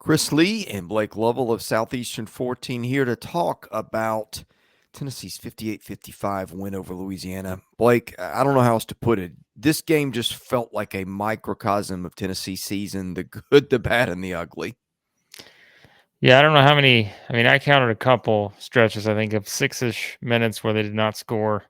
Chris Lee and Blake Lovell of Southeastern 14 here to talk about Tennessee's 58-55 win over Louisiana. Blake, I don't know how else to put it. This game just felt like a microcosm of Tennessee's season, the good, the bad, and the ugly. Yeah, I don't know how many. I mean, I counted a couple stretches, I think, of 6-ish minutes where they did not score.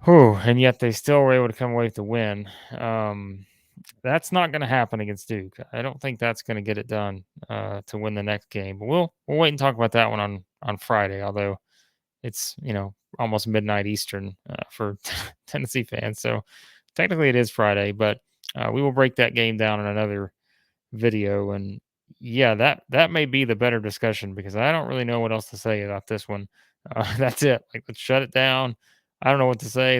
Whew, and yet they still were able to come away with the win. That's not going to happen against Duke. I don't think that's going to get it done to win the next game. But we'll wait and talk about that one on Friday. Although it's almost midnight Eastern for Tennessee fans, so technically it is Friday. But we will break that game down in another video. And yeah, that may be the better discussion because I don't really know what else to say about this one. That's it. Like, let's shut it down. I don't know what to say.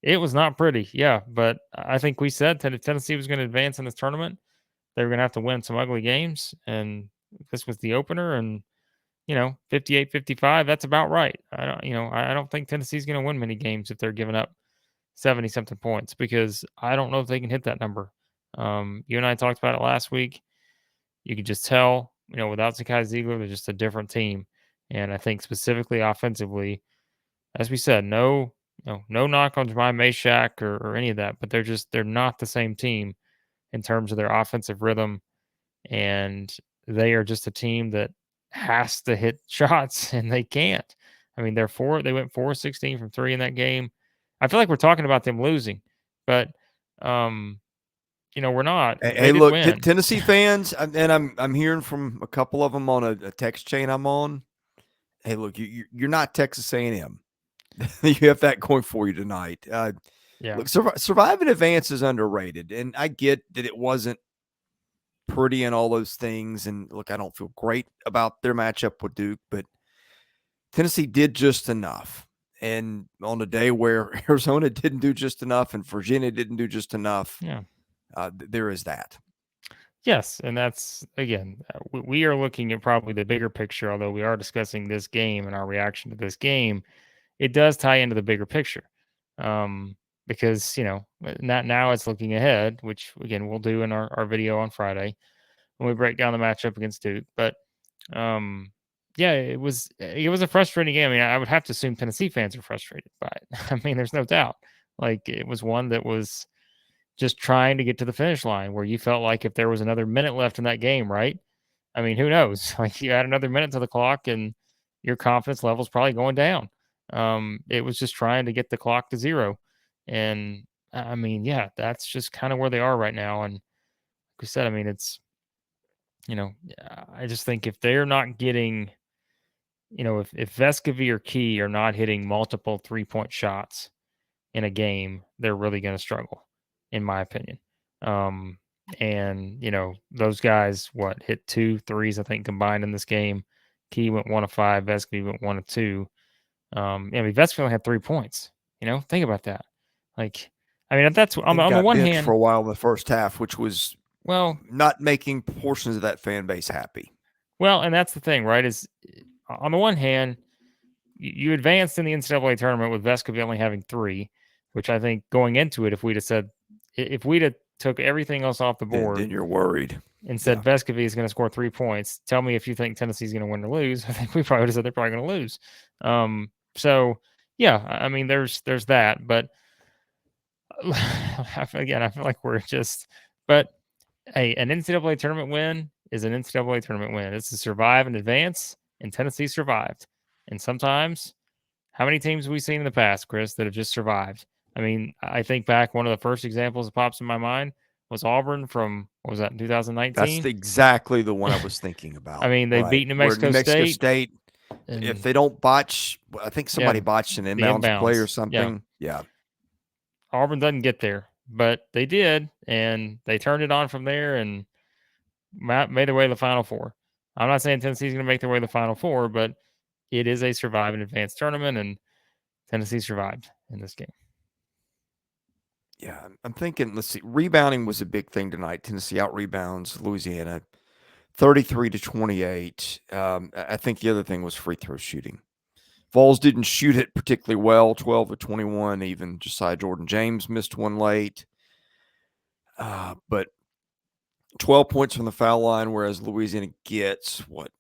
It was not pretty, yeah, but I think we said that if Tennessee was going to advance in this tournament, they were going to have to win some ugly games, and this was the opener, and 58-55, that's about right. I don't think Tennessee's going to win many games if they're giving up 70 something points because I don't know if they can hit that number. You and I talked about it last week. You could just tell, without Zakai Ziegler, they're just a different team, and I think specifically offensively, as we said, no knock on Jemai Meshack or any of that, but they're not the same team in terms of their offensive rhythm, and they are just a team that has to hit shots, and they can't. I mean, they went 4-16 from three in that game. I feel like we're talking about them losing, but we're not. Hey, They did look, win. Tennessee fans, and I'm hearing from a couple of them on a text chain I'm on. Hey, look, you're not Texas A&M. You have that going for you tonight. Yeah. Look, survive and advance is underrated, and I get that it wasn't pretty and all those things. And look, I don't feel great about their matchup with Duke, but Tennessee did just enough. And on a day where Arizona didn't do just enough and Virginia didn't do just enough, Yeah. there is that. Yes, and that's again, we are looking at probably the bigger picture. Although we are discussing this game and our reaction to this game, it does tie into the bigger picture, because not now it's looking ahead, which again we'll do in our video on Friday when we break down the matchup against Duke. But yeah, it was a frustrating game. I mean, I would have to assume Tennessee fans are frustrated by it. I mean, there's no doubt. Like, it was one that was just trying to get to the finish line where you felt like if there was another minute left in that game, right? I mean, who knows? Like, you add another minute to the clock and your confidence level's probably going down. It was just trying to get the clock to zero. And I mean, yeah, that's just kind of where they are right now. And like we said, I mean, it's, I just think if they're not getting, if Vescovy or Key are not hitting multiple 3-point shots in a game, they're really going to struggle, in my opinion. And those guys hit 2 threes, I think, combined in this game. Key went 1 of 5, Vescovy went 1 of 2. I mean, Vescovy only had 3 points. Think about that. Like, I mean, that's on the one hand for a while in the first half, which was not making portions of that fan base happy. Well, and that's the thing, right? Is on the one hand, you advanced in the NCAA tournament with Vescovy only having 3, which I think going into it, if we'd have took everything else off the board, then you're worried and said Vescovy is going to score 3 points. Tell me if you think Tennessee's going to win or lose. I think we probably would have said they're probably going to lose. So yeah, I mean, there's that, but again, I feel like we're just. But hey, an NCAA tournament win is an NCAA tournament win. It's to survive and advance, and Tennessee survived. And sometimes, how many teams have we seen in the past, Chris, that have just survived? I mean, I think back, one of the first examples that pops in my mind was Auburn from, what was that, in 2019? That's exactly the one I was thinking about. I mean, they beat New Mexico State. If they don't botch, I think somebody botched an inbounds play or something. Yeah. Auburn doesn't get there, but they did, and they turned it on from there and made their way to the Final Four. I'm not saying Tennessee's going to make their way to the Final Four, but it is a survive and advance tournament, and Tennessee survived in this game. Yeah, I'm thinking, let's see, rebounding was a big thing tonight. Tennessee out-rebounds Louisiana 33-28. I think the other thing was free throw shooting. Vols didn't shoot it particularly well, 12 of 21. Even Josiah Jordan-James missed one late. But 12 points from the foul line, whereas Louisiana gets what,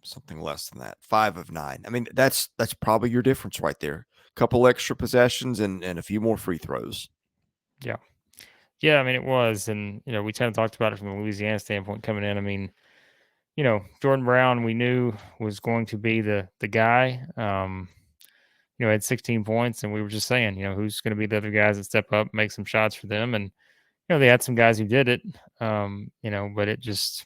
something less than that, 5 of 9. I mean, that's probably your difference right there. A couple extra possessions and a few more free throws. Yeah. Yeah, I mean, it was. And, we kind of talked about it from the Louisiana standpoint coming in. I mean, Jordan Brown, we knew was going to be the guy. Had 16 points, and we were just saying, who's going to be the other guys that step up, make some shots for them. And, they had some guys who did it, but it just,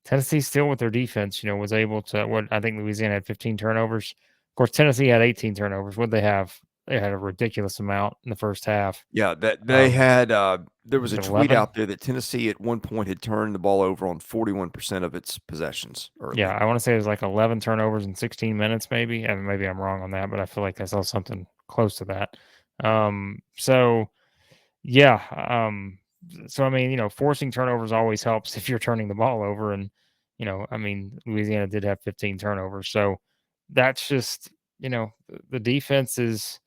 Tennessee still with their defense, was able to, what I think Louisiana had 15 turnovers. Of course, Tennessee had 18 turnovers. What did they have? They had a ridiculous amount in the first half. Yeah, that they had there was Was a it tweet 11? out there that Tennessee at one point had turned the ball over on 41% of its possessions early. Yeah, I want to say it was like 11 turnovers in 16 minutes, maybe. And maybe I'm wrong on that, but I feel like I saw something close to that. So yeah, so I mean, forcing turnovers always helps if you're turning the ball over. And I mean, Louisiana did have 15 turnovers, so that's just the defense is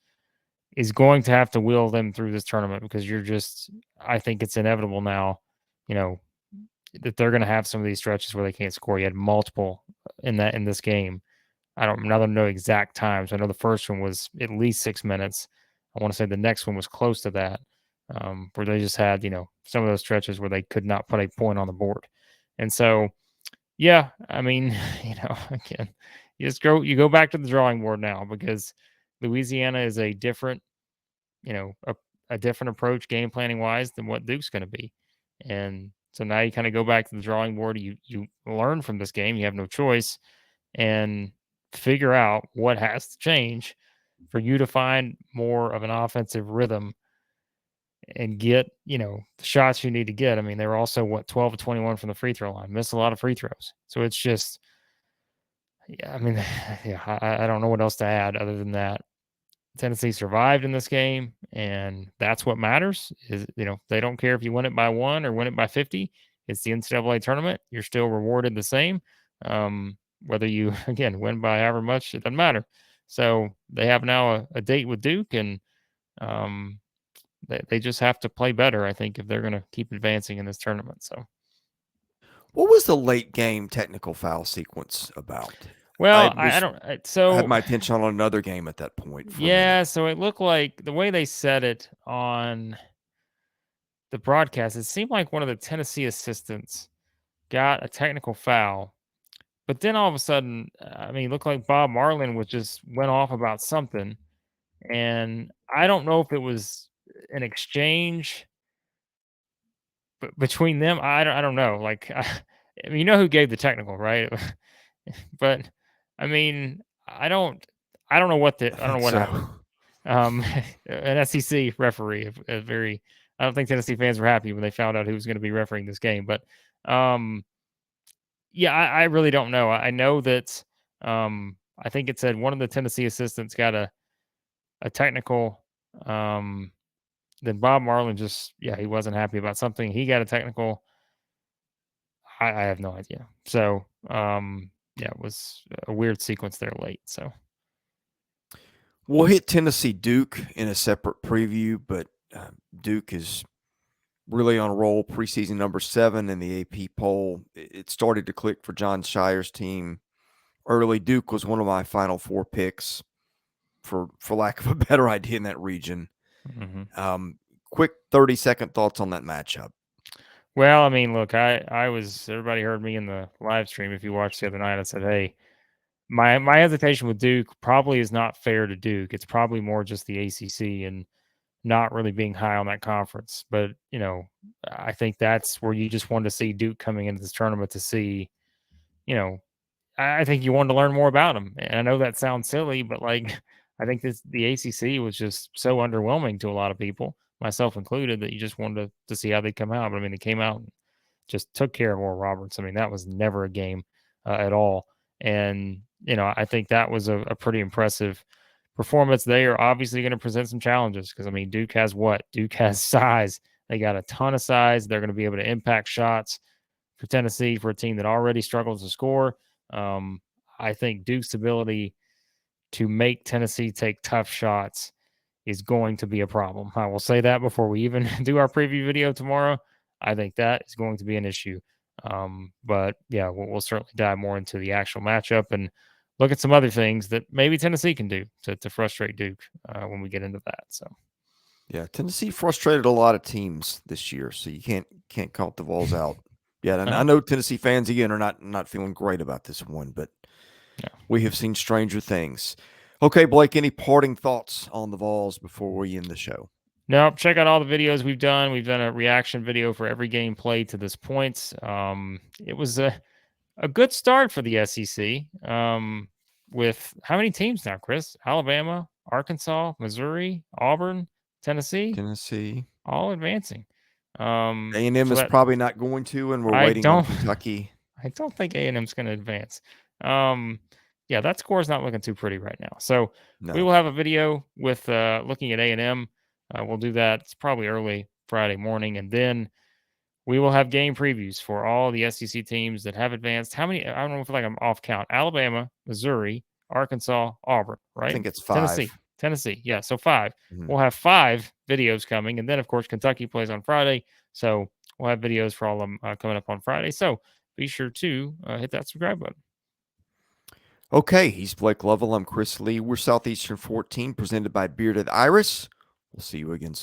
going to have to wheel them through this tournament, because I think it's inevitable now, that they're going to have some of these stretches where they can't score. You had multiple in this game. I don't know exact times. I know the first one was at least 6 minutes. I want to say the next one was close to that, where they just had some of those stretches where they could not put a point on the board. And so, yeah, I mean, again, you go back to the drawing board now, because Louisiana is a different, a different approach game planning wise than what Duke's going to be. And so now you kind of go back to the drawing board. You learn from this game. You have no choice, and figure out what has to change for you to find more of an offensive rhythm and get, the shots you need to get. I mean, they were also 12 to 21 from the free throw line, missed a lot of free throws. So it's just, yeah, I mean, yeah, I don't know what else to add other than that. Tennessee survived in this game, and that's what matters. Is they don't care if you win it by 1 or win it by 50. It's the NCAA tournament. You're still rewarded the same. Whether you again win by however much, it doesn't matter. So they have now a date with Duke, and they just have to play better, I think, if they're going to keep advancing in this tournament. So, what was the late game technical foul sequence about? well, I don't. I So had my attention on another game at that point for a yeah, minute. so it looked like the way they said it on the broadcast, it seemed like one of the Tennessee assistants got a technical foul, but then all of a sudden, I mean, it looked like Bob Marlin was just went off about something, and I don't know if it was an exchange between them. I don't know. Like, I mean, who gave the technical, right? But I mean, I don't know I I don't know think what happened. so. An SEC referee, a very, I don't think Tennessee fans were happy when they found out who was going to be refereeing this game. But yeah, I really don't know. I know that I think it said one of the Tennessee assistants got a technical. Then Bob Marlin just, yeah, he wasn't happy about something. He got a technical. I have no idea. So yeah, it was a weird sequence there late. So We'll hit Tennessee Duke in a separate preview, but Duke is really on a roll. Preseason number 7 in the AP poll. It started to click for John Shire's team early. Duke was one of my Final Four picks, for lack of a better idea, in that region. Quick 30-second thoughts on that matchup. well, I mean, look, I was, everybody heard me in the live stream. If you watched the other night, I said, hey, my hesitation with Duke probably is not fair to Duke. It's probably more just the ACC and not really being high on that conference. But, I think that's where you just wanted to see Duke coming into this tournament to see, I think you wanted to learn more about them. And I know that sounds silly, but like, I think the ACC was just so underwhelming to a lot of people, myself included, that you just wanted to see how they come out. But I mean, they came out and just took care of Oral Roberts. I mean, that was never a game at all. And, I think that was a pretty impressive performance. They are obviously going to present some challenges because, I mean, Duke has what? Duke has size. They got a ton of size. They're going to be able to impact shots for Tennessee, for a team that already struggles to score. I think Duke's ability to make Tennessee take tough shots is going to be a problem. I will say that before we even do our preview video tomorrow. I think that is going to be an issue. But yeah, we'll certainly dive more into the actual matchup and look at some other things that maybe Tennessee can do to frustrate Duke when we get into that. So Yeah, Tennessee frustrated a lot of teams this year, so you can't count the Vols out. Yeah, and I know Tennessee fans again are not feeling great about this one, but we have seen stranger things. Okay, Blake, any parting thoughts on the Vols before we end the show? No, check out all the videos we've done. We've done a reaction video for every game played to this point. It was a good start for the SEC. With how many teams now, Chris? Alabama, Arkansas, Missouri, Auburn, Tennessee, all advancing. A&M So is that probably not going to, and we're I waiting on don't Kentucky. I don't think A&M's going to advance. Yeah, that score is not looking too pretty right now. So we will No. have a video with looking at A&M. We'll do that. It's probably early Friday morning, and then we will have game previews for all the SEC teams that have advanced. How many? I don't know if like I'm off count. Alabama, Missouri, Arkansas, Auburn, I right? think it's 5. Tennessee. Yeah, so 5. Mhm. We'll have 5 videos coming, and then of course Kentucky plays on Friday, so we'll have videos for all of them coming up on Friday. So be sure to hit that subscribe button. Okay, he's Blake Lovell. I'm Chris Lee. We're Southeastern 14, presented by Bearded Iris. We'll see you again soon.